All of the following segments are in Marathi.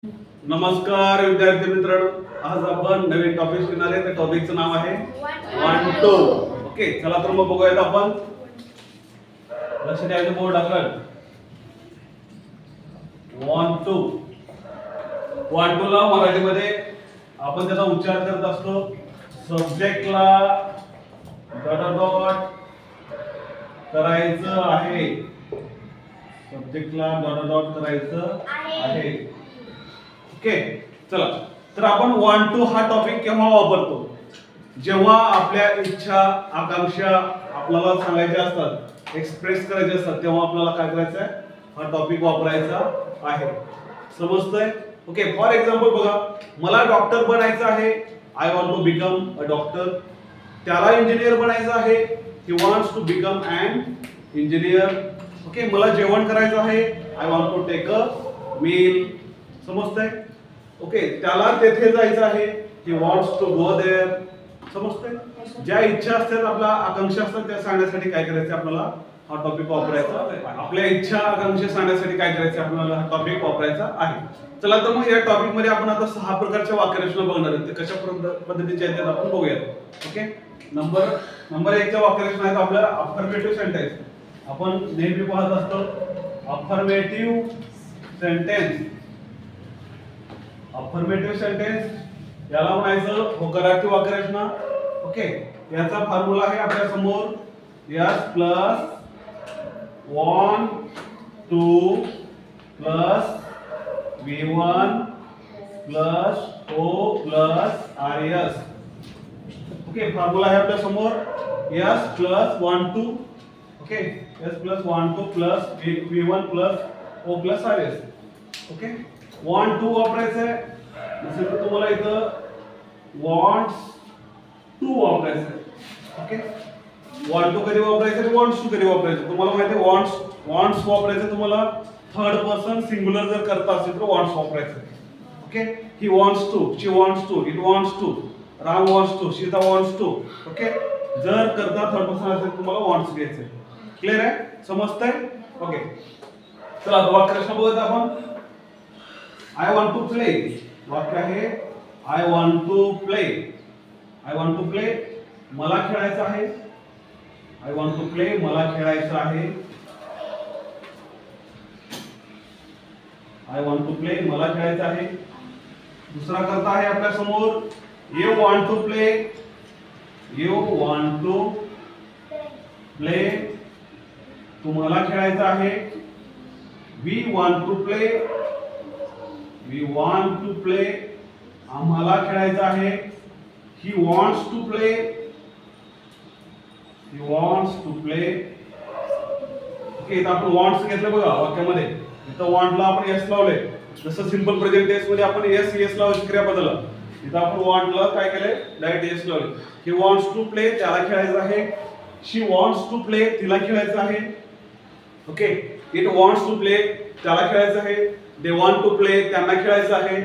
नमस्कार विद्यार्थी मित्रांनो, आज आपण नवीन टॉपिक शिकणार आहे. त्या टॉपिकचं नाव आहे 1 2. ओके, चला तर मग बघूयात आपण. लक्ष द्यायचं बोर्ड दाखल. 1 2. 1 2 ला मराठीमध्ये आपण त्याचा उच्चार करत असतो. सब्जेक्टला डॉट करायचं आहे. सब्जेक्टला डॉट करायचं आहे. ओके, चला तर आपण 1 2 हा टॉपिक केव्हा वापरतो? जेव्हा आपल्या इच्छा आकांक्षा आपल्याला सांगायच्या असतात, एक्सप्रेस करायचे असतात, तेव्हा आपल्याला काय करायचं आहे? हा टॉपिक वापरायचा आहे. समजतंय? ओके, फॉर एक्झाम्पल बघा, मला डॉक्टर बनायचं आहे. I want to become a doctor. त्याला इंजिनियर बनायचं आहे. He wants to become an engineer. Okay, मला जेवण करायचं आहे. I want to take a meal. समजतंय? ओके, त्याला तेथे जायचं आहे. He wants to go there. समजतंय? ज्या इच्छा असतात, आपल्या आकांक्षा असतात, त्या सांगण्यासाठी काय करायचं आपल्याला? हा टॉपिक वापरायचा. आपल्या इच्छा आकांक्षा सांगण्यासाठी काय करायचं आपल्याला? हा टॉपिक वापरायचा आहे. चला तर मग या टॉपिक मध्ये आपण आता 6 प्रकारच्या वाक्यरचना बघणार आहोत. ते कशा पद्धतीचे आहेत आपण बघूयात. ओके, नंबर 1 च्या वाक्यरचना आहेत आपल्याला अफर्मेटिव्ह सेंटेन्स. आपण नेहमी पाहत असतो अफर्मेटिव्ह सेंटेन्स. अफर्मेटिव्ह सेंटेन्स याला म्हणायचं होकारार्थी वाक्यरचना. ओके, याचा फॉर्म्युला आहे आपल्या समोर. Yes plus 1 2 plus V1 plus O plus RS. Okay, formula आहे आपल्या समोर yes plus 1 2. Okay, yes plus 1 2 plus V1 plus O plus RS. Okay, 1 2 वापरायचं आहे. जसं की तुम्हाला इथं wants to वापरायचं आहे. ओके, 1 2 कधी वापरायचं आणि wants to कधी वापरायचं? तुम्हाला माहिती आहे wants वापरायचं. तुम्हाला थर्ड पर्सन सिंग्युलर जर करता असेल तर wants वापरायचं. Okay, he wants to, she wants to, it wants to, Ram wants to, Sita wants to. Okay, जर करता थर्ड पर्सन असेल तुम्हाला wants घ्यायचं. क्लियर आहे? समजतंय? ओके, चला वाक्यरचना बघूयात आपण. I want to play. वाक्य आहे I want to play. I want to play, मला खेळायचं आहे. आय वॉन्ट टू प्ले, मला खेळायचं आहे. आय वॉन्ट टू प्ले, मला खेळायचं आहे. दुसरा करता आहे आपल्या समोर you want to play. You want to play, तुम्हाला खेळायचं आहे. We want to play. We want to play, आम्हाला खेळायचं आहे. He wants to play. He wants to play. Okay, इथं आपण वॉन्ट्स घेतलं बघा वाक्यामध्ये. इथं वॉन्टला आपण एस लावले. जसं सिंपल प्रेझेंट टेन्स मध्ये आपण एस लावायची क्रियापदाला, इथं आपण वॉन्टला काय केलंय? डायरेक्ट एस लावले. ही वॉन्ट्स टू प्ले, त्याला खेळायचं आहे. शी वॉन्ट्स टू प्ले, तिला खेळायचं आहे. Okay, it wants to play, त्याला खेळायचं आहे. दे वॉन्ट टू प्ले, त्यांना खेळायचं आहे.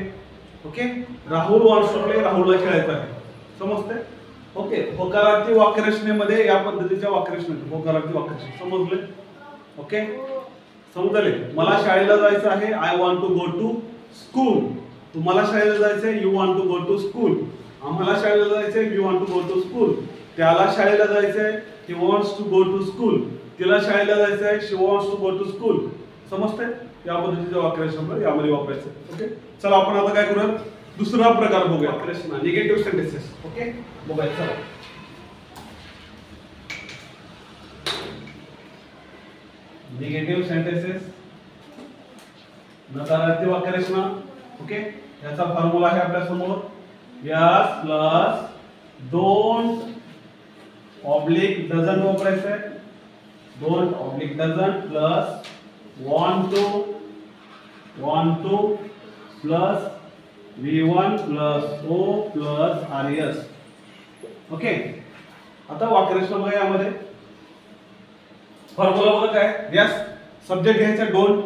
Okay, Rahul wants to play, राहुलला खेळायचं आहे. समजतंय? ओके, होकारार्थी वाक्यरचनेमध्ये या पद्धतीच्या वाक्यरचना, होकारार्थी वाक्यरचना समजले? ओके, समजले? मला शाळेला जायचं आहे. I want to go to school. तुम्हाला शाळेला जायचंय. You want to go to school. आम्हाला शाळेला जायचंय. We want to go to school. त्याला शाळेला जायचंय. He wants to go to school. तिला शाळेला जायचंय. She wants to go to school. समजतंय? या पद्धतीच्या वाक्यरचना यामध्ये वापरायचं. ओके, चला आपण आता काय करूया? दुसरा प्रकार बघूया वाक्यरचना, निगेटिव्ह सेंटेन्सेस. ओके, बघूया. चला निगेटिव्ह सेंटेन्सेस, नकारार्थी वाक्यरचना. ओके, याचा फॉर्म्युला आहे आपल्या समोर yes plus don't oblique doesn't वापरायचं आहे. Don't oblique doesn't plus want to plus V1 plus O plus RS. Okay, आता वाक्यरचना बघा. यामध्ये फॉर्म्युला बघा काय? यस, सब्जेक्ट घ्यायचा डोंट.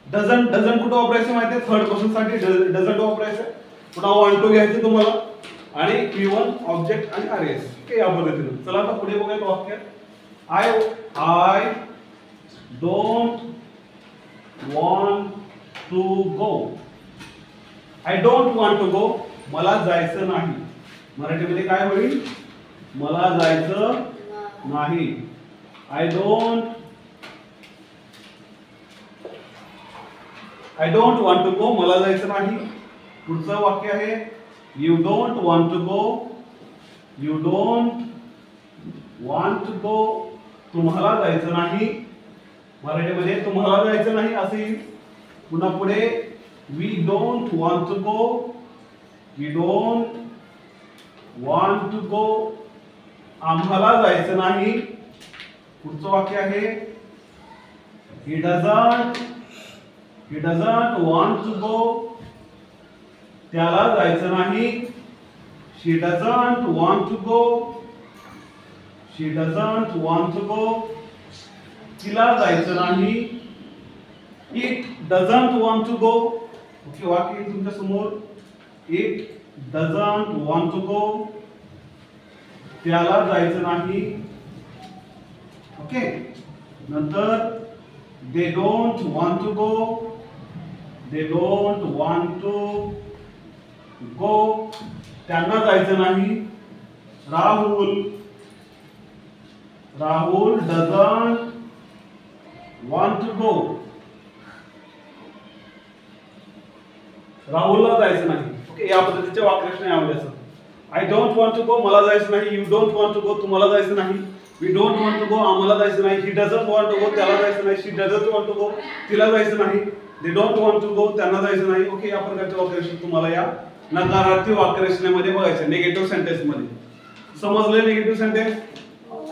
डझंट कुठं वापरायचं माहिती आहे? थर्ड पर्सन साठी डझंट वापरायचं. पुन्हा want to घ्यायचं तुम्हाला आणि V1 ऑब्जेक्ट आणि RS. ओके, या पद्धतीने. चला आता पुढे बघूया वाक्य. I don't want to go. I don't want to go, मला जायचं नाही. मराठीमध्ये काय होईल? मला जायचं नाही. I don't want to go, मला जायचं नाही. पुढचं वाक्य आहे you don't want to go, you don't want to go, तुम्हाला जायचं नाही. मराठीमध्ये तुम्हाला जायचं नाही असे येईल. पुन्हा पुढे we don't want to go, we don't want to go, आम्हाला जायचं नाही. पुढचं वाक्य आहे he doesn't want to go, त्याला जायचं नाही. she doesn't want to go, she doesn't want to go, तिला जायचं नाही. it doesn't want to go, okay वाक्य तुमच्या समोर. it doesn't want to go, त्याला जायचं नाही. ओके, नंतर they don't want to go, they don't want to go, त्यांना जायचं नाही. Rahul doesn't want to go, राहुलला जायचं नाही. ओके, या पद्धतीचे वाक्यरचना यामध्ये असतात. I don't want to go, मला जायचं नाही. You don't want to go, तुम्हाला जायचं नाही. We don't want to go, आम्हाला जायचं नाही. He doesn't want to go, त्याला जायचं नाही. She doesn't want to go, तिला जायचं नाही. They don't want to go, त्यांना जायचं नाही. ओके, या प्रकारचे वाक्यरचना तुम्हाला या नकारार्थी वाक्यरचनेमध्ये बघायचे, निगेटिव्ह सेंटेन्स मध्ये. समजले निगेटिव्ह सेंटेन्स?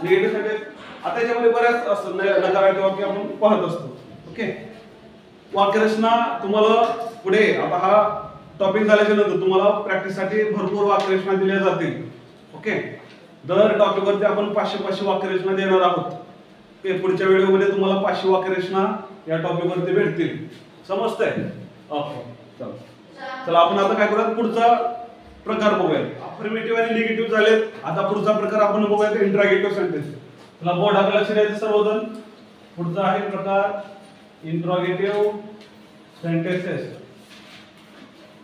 निगेटिव्ह सेंटेन्स आता याच्यामध्ये बऱ्याच असतात नकारार्थी वाक्य आपण पाहत असतो. ओके, वाक्यरचना तुम्हाला पुढे आता हा टॉपिक झाल्याच्या नंतर तुम्हाला प्रॅक्टिससाठी भरपूर वाक्यरचना दिल्या जातील. ओके, दर टॉपिकवरती आपण 500 वाक्यरचना देणार आहोत. ओके, पुढच्या व्हिडिओमध्ये तुम्हाला 500 वाक्यरचना या टॉपिकवरती भेटतील. समजतंय? ओके, चला आपण आता काय करूया, पुढचा प्रकार बघूया. अफर्मेटिव्ह आणि निगेटिव्ह झालेत. आता पुढचा प्रकार आपण बघूया इंट्रोगेटिव्ह सेंटेन्स. चला बोर्डाकडे लक्ष द्यायचं सर्वजण. पुढचा आहे प्रकार इंट्रोगेटिव्ह सेंटेन्सेस.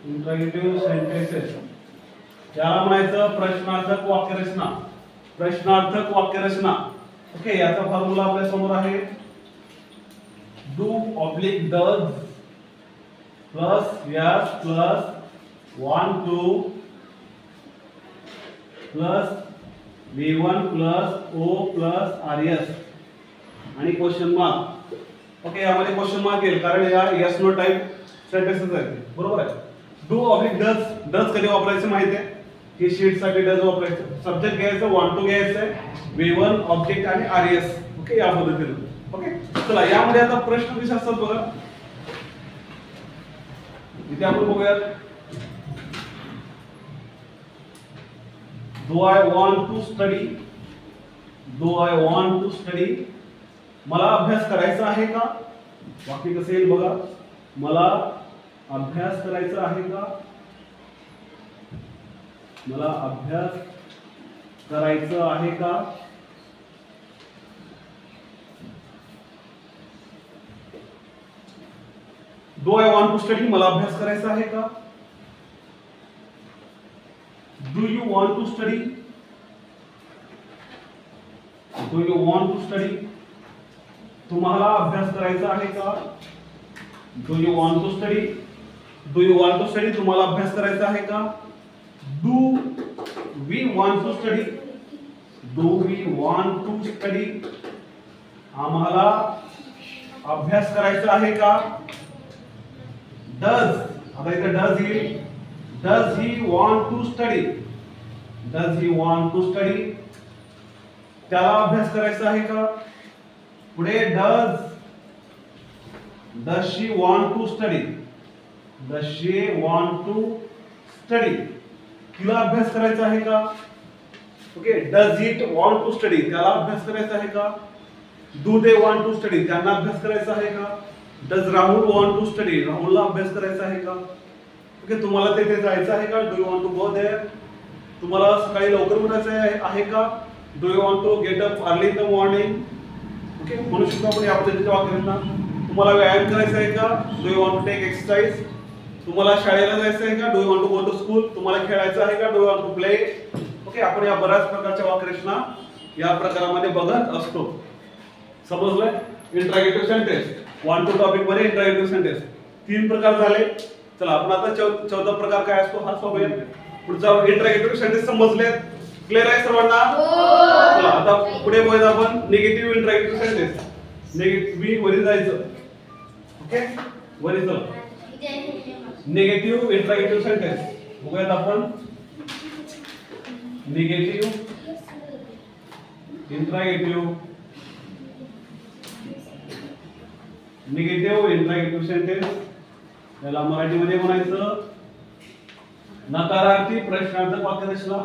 इंट्रोगेटिव्ह सेंटेन्सेस याला म्हणायचं प्रश्नार्थक वाक्यरचना. प्रश्नार्थक वाक्यरचना. ओके, याचा फॉर्म्युला आपल्या समोर आहे do oblique does plus yes plus want to plus v1 plus o plus rs आणि क्वेश्चन मार्क. ओके, यामध्ये क्वेश्चन मार्क येईल कारण या यस नो टाइप सेंटेन्सेस आहेत. बरोबर आहे. डू ऑब्लिक डज, डज कधी वापरायचं माहिती आहे की शीट साठी डज वापरायचं. सब्जेक्ट घ्यायचं, want to घ्यायचं, v1 ऑब्जेक्ट आणि rs. ओके, या पद्धतीने. ओके, चला यामध्ये आता प्रश्न कसे असतात बघा. इथे आपण बघूया do I want to study, do I want to study, मला अभ्यास करायचा आहे का. वाक्य कसे येईल बघा. मला अभ्यास करायचा आहे का, मला अभ्यास करायचं आहे का. Do I want to study, मला अभ्यास करायचा आहे का. Do you want to study, do you want to study, तुम्हाला अभ्यास करायचा आहे का. Do you want to study, do you want to study, तुम्हाला अभ्यास करायचा आहे का. Do we want to study, do we want to study, आम्हाला अभ्यास करायचा आहे का. डज, आता इथे डज येईल. Does he want to study, does he want to study, त्याला अभ्यास करायचा आहे का. पुढे does, does she want to study, does she want to study, तिला अभ्यास करायचा आहे का. Okay, does it want to study, त्याला अभ्यास करायचा आहे का. Do they want to study, त्यांना अभ्यास करायचा आहे का. Does Rahul want to study, राहुलला अभ्यास करायचा आहे का. ओके, तुम्हाला तिथे जायचं आहे का. Do you want to go there, तुम्हाला सकाळी लवकर उठायचं आहे का. Do you want to get up early in the morning. Okay, म्हणू शकतो आपण या पद्धतीच्या वाक्यांना. तुम्हाला व्यायाम करायचा आहे का. Do you want to take exercise, तुम्हाला शाळेला जायचं आहे का? Do you want to go to school? तुम्हाला खेळायचं आहे का? Do you want to play? Okay, आपण या बऱ्याच प्रकारच्या वाक्यरचना या प्रकारामध्ये बघत असतो. समजलंय? Interrogative sentence, one two topic मध्ये इंटरॅगेटिव्ह सेंटेन्स 3 प्रकार झाले. चला आपण आता चौथा प्रकार काय असतो हा पाहूया. पुढचा इंटरॅगेटिव्ह सेंटेन्स समजलेत? क्लिअर आहे सर्वांना? चला आता पुढे बघूया आपण निगेटिव्ह इंटरॅगेटिव्ह सेंटेन्स. निगेटिव्ह वरी जायचं. ओके, वरी चला. निगेटिव्ह इंटरॅगेटिव्ह सेंटेन्स बघूयात आपण. निगेटिव्ह इंटरॅगेटिव्ह सेंटेन्स याला मराठीमध्ये म्हणायचं नकारार्थी प्रश्नार्थक वाक्यरचना.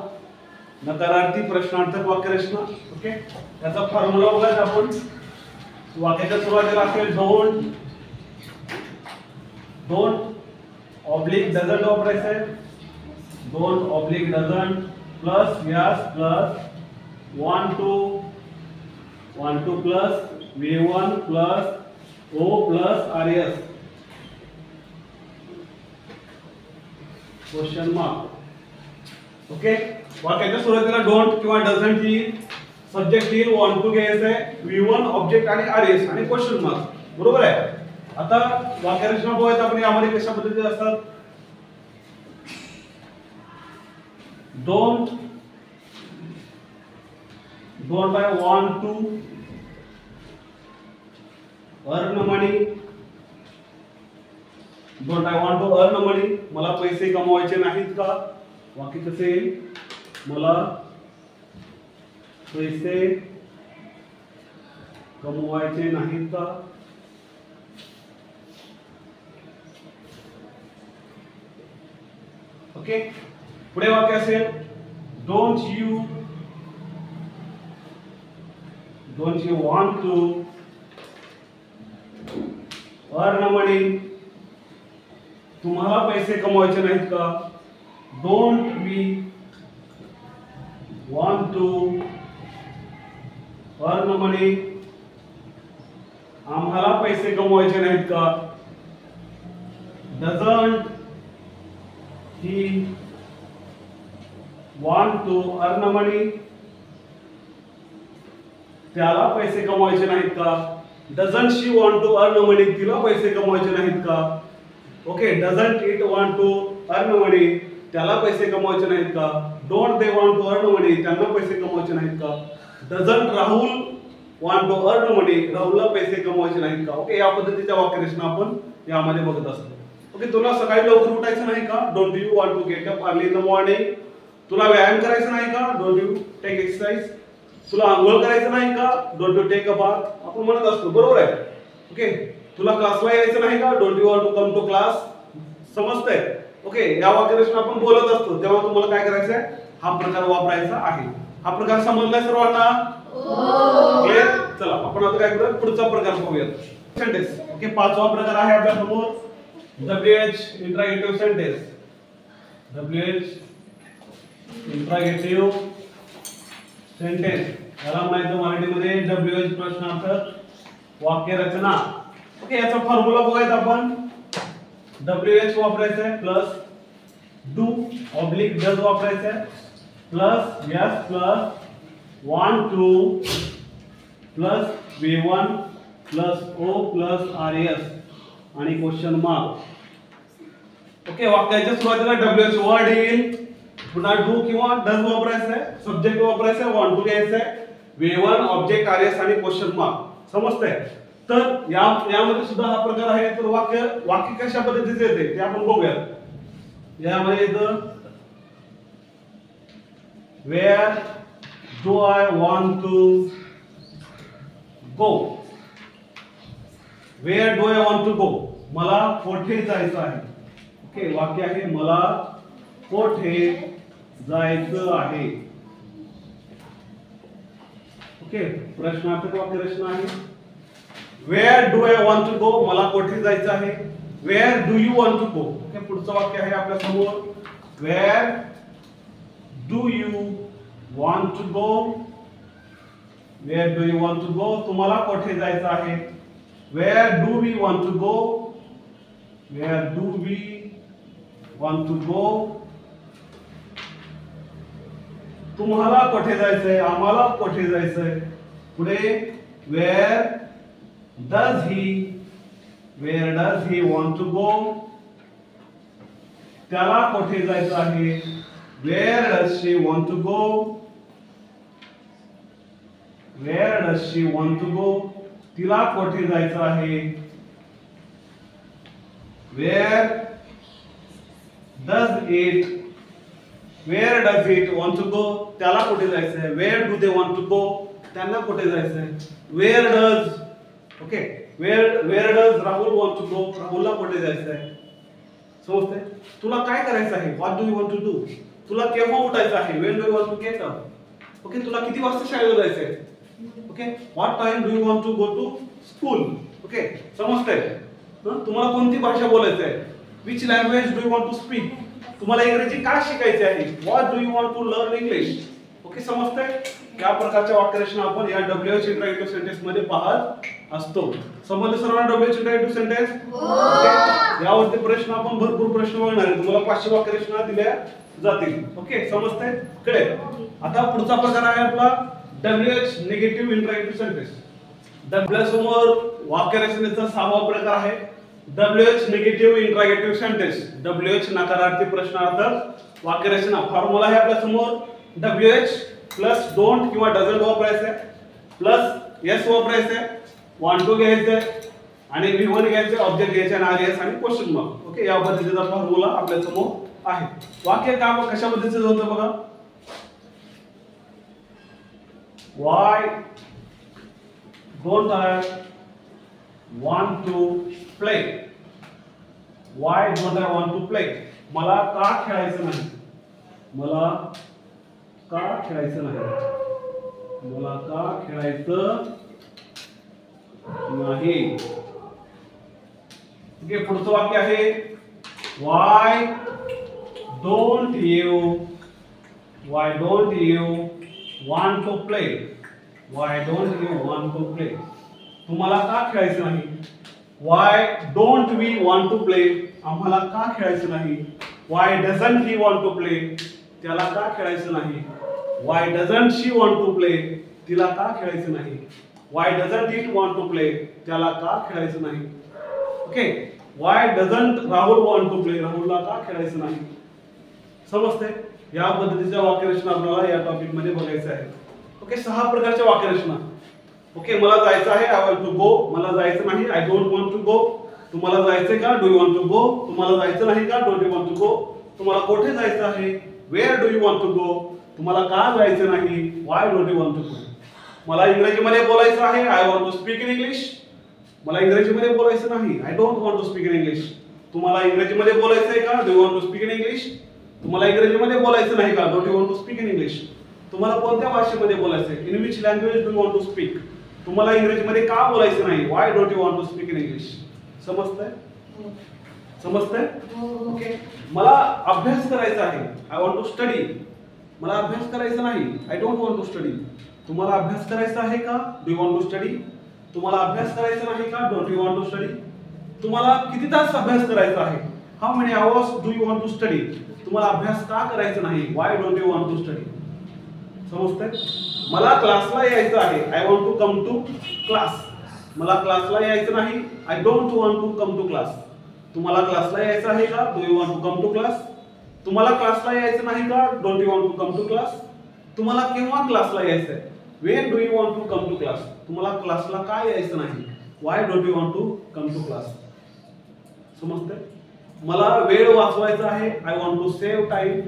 नकारार्थी प्रश्नार्थक वाक्यरचना. ओके, याचा फॉर्म्युला बघूयात आपण. वाक्याच्या सुरुवातीला असेल डोंट ऑब्लिक डझंट वापरायचं आहे. Don't oblique doesn't plus yes plus one two plus V1 plus O plus RS question mark. Okay, वाक्याच्या सुरुवातीला डोंट किंवा डझंट ही सब्जेक्ट येईल, वॉन्ट टू घ्यायचं आहे, V1 ऑब्जेक्ट आणि RS आणि क्वेश्चन मार्क. बरोबर आहे. आता वाक्यरचना बघूयात आपण यामध्ये कशा पद्धतीने असतात. Don't I want to earn money. Don't I want to earn money, मला पैसे कमवायचे नाहीत का? वाक्य कसे येईल? मला पैसे कमवायचे नाहीत का? ओके, पुढे वाक्य असेल don't you want to earn money, तुम्हाला पैसे कमवायचे नाहीत का? Don't we want to earn money, आम्हाला पैसे कमवायचे नाहीत का? Doesn't he want to earn money, त्याला पैसे कमवायचे नाहीत का? Doesn't she want to earn money, तिला पैसे कमवायचे नाहीत का? Okay, doesn't it want to earn money, त्याला पैसे कमवायचे नाहीत का? Don't they want to earn money, त्यांना पैसे कमवायचे नाहीत का? Doesn't Rahul want to earn money, राहुलला पैसे कमवायचे नाहीत का? ओके, या पद्धतीच्या वाक्यरचना आपण यामध्ये बघत असतो. ओके, तुला सकाळी लवकर उठायचं नाही का? Don't you want to get up early in the morning. तुला व्यायाम करायचा नाही का? Don't you take exercise. तुला आंघोळ करायचं नाही का? Don't you take a bath. आपण म्हणत असतो, बरोबर आहे. ओके, तुला क्लासला यायचं नाही का? Don't you want to come to class. समजतंय? ओके, या वाक्यरचना आपण बोलत असतो तेव्हा तुम्हाला काय करायचं आहे? हा प्रकार वापरायचा आहे. हा प्रकार समजलाय सर्वांना? क्लिअर? चला आपण आता काय करूया, पुढचा प्रकार पाहूयात. सेंटेन्स. ओके, पाचवा प्रकार आहे आपल्या समोर WH इंटरॅगेटिव्ह सेंटेन्स. WH इंटरॅगेटिव्ह सेंटेन्स याला म्हणायचं मराठीमध्ये WH प्रश्नार्थक वाक्यरचना. ओके, याचा फॉर्म्युला बघायचा आपण. WH वापरायचं आहे प्लस डू ऑब्लिक डज वापरायचं आहे plus yes plus want two plus V1 plus O plus RS आणि क्वेश्चन मार्क. ओके, वाक्याच्या सुरुवातीला WH वर्ड येईल, पुन्हा डू किंवा डज वापरायचं आहे, सब्जेक्ट वापरायचं आहे, वॉन्ट टू घ्यायचं आहे, V1 ऑब्जेक्ट RS आणि क्वेश्चन मार्क. समजतंय? तर यामध्ये सुद्धा हा प्रकार आहे. तर वाक्य कशा पद्धतीचे येते ते आपण बघूया. यामध्ये येतं where do I want to go. Where do I want to go, मला कोठे जायचं आहे. ओके, वाक्य आहे मला कोठे जायचं आहे. ओके, प्रश्नार्थक वाक्यरचना आहे. Where do I want to go, मला कोठे जायचं आहे. Where do you want to go. Okay, पुढचं वाक्य आहे आपल्या समोर where do you want to go. Where do you want to go, तुम्हाला कोठे जायचं आहे. Where do we want to go. Where do we want to go. तुम्हाला कुठे जायचंय, आम्हाला कुठे जायचंय. पुढे where does he want to go. त्याला कुठे जायचं आहे. where does she want to go. where does she want to go. तिला कुठे जायचं आहे. where does it want to go. त्याला कुठे जायचंय. where do they want to go. त्यांना कुठे जायचंय. where does okay where does Rahul want to go. राहुलला कुठे जायचंय. समजतंय. तुला काय करायचं आहे. what do you want to do. तुला केव्हा उठायचं आहे. when do you want to get up. Okay तुला किती वाजता शाळेला जायचंय. Okay what time do you want to go to school. Okay समजतंय. तुम्हाला कोणती भाषा बोलायची आहे. which language do you want to speak. तुम्हाला इंग्रजी का शिकायची आहे. what do you want to learn English. Okay समजतंय. या प्रकारच्या वाक्यरचना आपण या WH इंटरॅक्टिव्ह सेंटेन्स मध्ये पाहत असतो. समजलं सर्वांना WH इंटरॅक्टिव्ह सेंटेन्स. ओके यावरती प्रश्न आपण भरपूर प्रश्न बघणार आहे. तुम्हाला 500 वाक्यरचना दिल्या जातील. ओके समजतंय. कळेल. आता पुढचा प्रकार आहे आपला WH निगेटिव्ह इंटरॅक्टिव्ह सेंटेन्स. आपल्या समोर वाक्यरचनेचा 6वा प्रकार आहे WH negative interactive sentence. WH नकारार्थी प्रश्नार्थक वाक्यरचना. फॉर्म्युला आहे आपल्या समोर. WH प्लस डोंट किंवा डझंट वापरायचं प्लस S वापरायचं want to घ्यायचं आणि V1 घ्यायचं ऑब्जेक्ट घ्यायचे आणि RS आणि क्वेश्चन मार्क. ओके या पद्धतीचा फॉर्म्युला आपल्या समोर आहे. वाक्य काम कशा पद्धतीचं होतं बघा. Why don't I want to play. Why don't I want to play. मला का खेळायचं नाही. मला का खेळायचं नाही. मला का खेळायचं नाही. ओके पुढचं वाक्य आहे Why don't you want to play. Why don't you want to play. तुम्हाला का खेळायचं नाही. Why don't we want to play. आम्हाला का खेळायचं नाही. Why doesn't he want to play. त्याला का खेळायचं नाही. Why doesn't she want to play. तिला का खेळायचं नाही. Why doesn't it want to play. त्याला का खेळायचं नाही. Okay Why doesn't Rahul want to play. राहुलला का खेळायचं नाही. समजतंय. या पद्धतीच्या वाक्यरचना आपल्याला या टॉपिक मध्ये बघायचं आहे. ओके 6 प्रकारच्या वाक्यरचना. ओके मला जायचं आहे. I want to go. मला जायचं नाही. I don't want to go. तुम्हाला जायचंय का. Do you want to go. तुम्हाला जायचं नाही का. Don't you want to go. तुम्हाला कुठे जायचं आहे. Where do you want to go. तुम्हाला का जायचं नाही. Why don't you want to go. मला इंग्रजीमध्ये बोलायचं आहे. I want to speak in English. मला इंग्रजीमध्ये बोलायचं नाही. I don't want to speak in English. तुम्हाला इंग्रजीमध्ये बोलायचंय का. Do you want to speak in English. तुम्हाला इंग्रजीमध्ये बोलायचं नाही का. Don't you want to speak in English. तुम्हाला कोणत्या भाषेमध्ये बोलायचंय. In which language do you want to speak. तुम्हाला इंग्रजीमध्ये का बोलायचं नाही. Why don't you want to speak in English. समजतंय. समजतंय. ओके मला अभ्यास करायचा आहे. I want to study. मला अभ्यास करायचा नाही. I don't want to study. तुम्हाला अभ्यास करायचा आहे का. Do you want to study. तुम्हाला अभ्यास करायचा नाही का. Don't you want to study. तुम्हाला किती तास अभ्यास करायचा आहे. How many hours do you want to study. तुम्हाला अभ्यास का करायचा नाही. Why don't you want to study. समजतंय. मला क्लासला यायचं आहे. I want to come to class. मला क्लासला यायचं नाही. I don't want to come to class. तुम्हाला क्लासला यायचं आहे का. Do you want to come to class. तुम्हाला क्लासला यायचं नाही का. Don't you want to come to class. तुम्हाला केव्हा क्लासला यायचं आहे. When do you want to come to class. तुम्हाला क्लासला का यायचं नाही. Why don't you want to come to class. समजतंय. मला वेळ वाचवायचा आहे. I want to save time.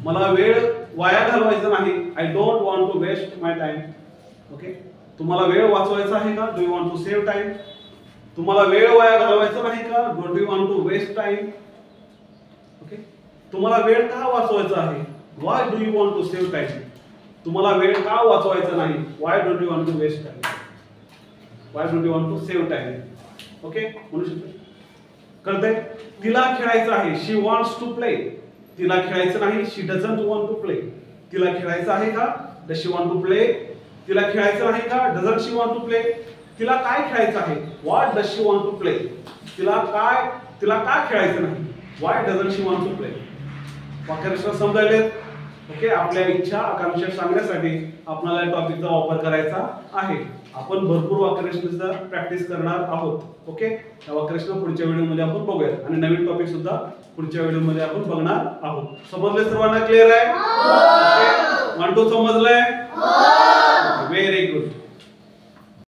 मला वेळ वाया घालवायचा नाही. I don't want to waste my time. Okay तुम्हाला वेळ वाचवायचा आहे का. Do you want to save time. तुम्हाला वेळ वाया घालवायचा नाही का. Don't you want to waste time. Okay तुम्हाला वेळ का वाचवायचा आहे. Why do you want to save time. तुम्हाला वेळ का वाचवायचा नाही. Why don't you want to waste time. Why don't you want to save time. Okay म्हणू शकतो. कळतंय. तिला खेळायचं आहे. She wants to play. तिला खेळायचं नाही. She doesn't want to play. तिला खेळायचं आहे का. Does she want to play. तिला खेळायचं नाही का. Doesn't she want to play. तिला काय खेळायचं आहे. What does she want to play. तिला का खेळायचं नाही. Why doesn't she want to play. वाक्यरचना समजायलेत. ओके, आपल्या इच्छा आकांक्षा सांगण्यासाठी आपल्याला या टॉपिकचा वापर करायचा आहे. आपण भरपूर वाक्यरचनेचा प्रॅक्टिस करणार आहोत. ओके, या वाक्यरचना पुढच्या व्हिडिओमध्ये आपण बघूया आणि नवीन टॉपिक सुद्धा पुढच्या व्हिडिओमध्ये आपण बघणार आहोत. समजले सर्वांना? क्लिअर आहे? ओके, 1 2 समजलंय? Very good.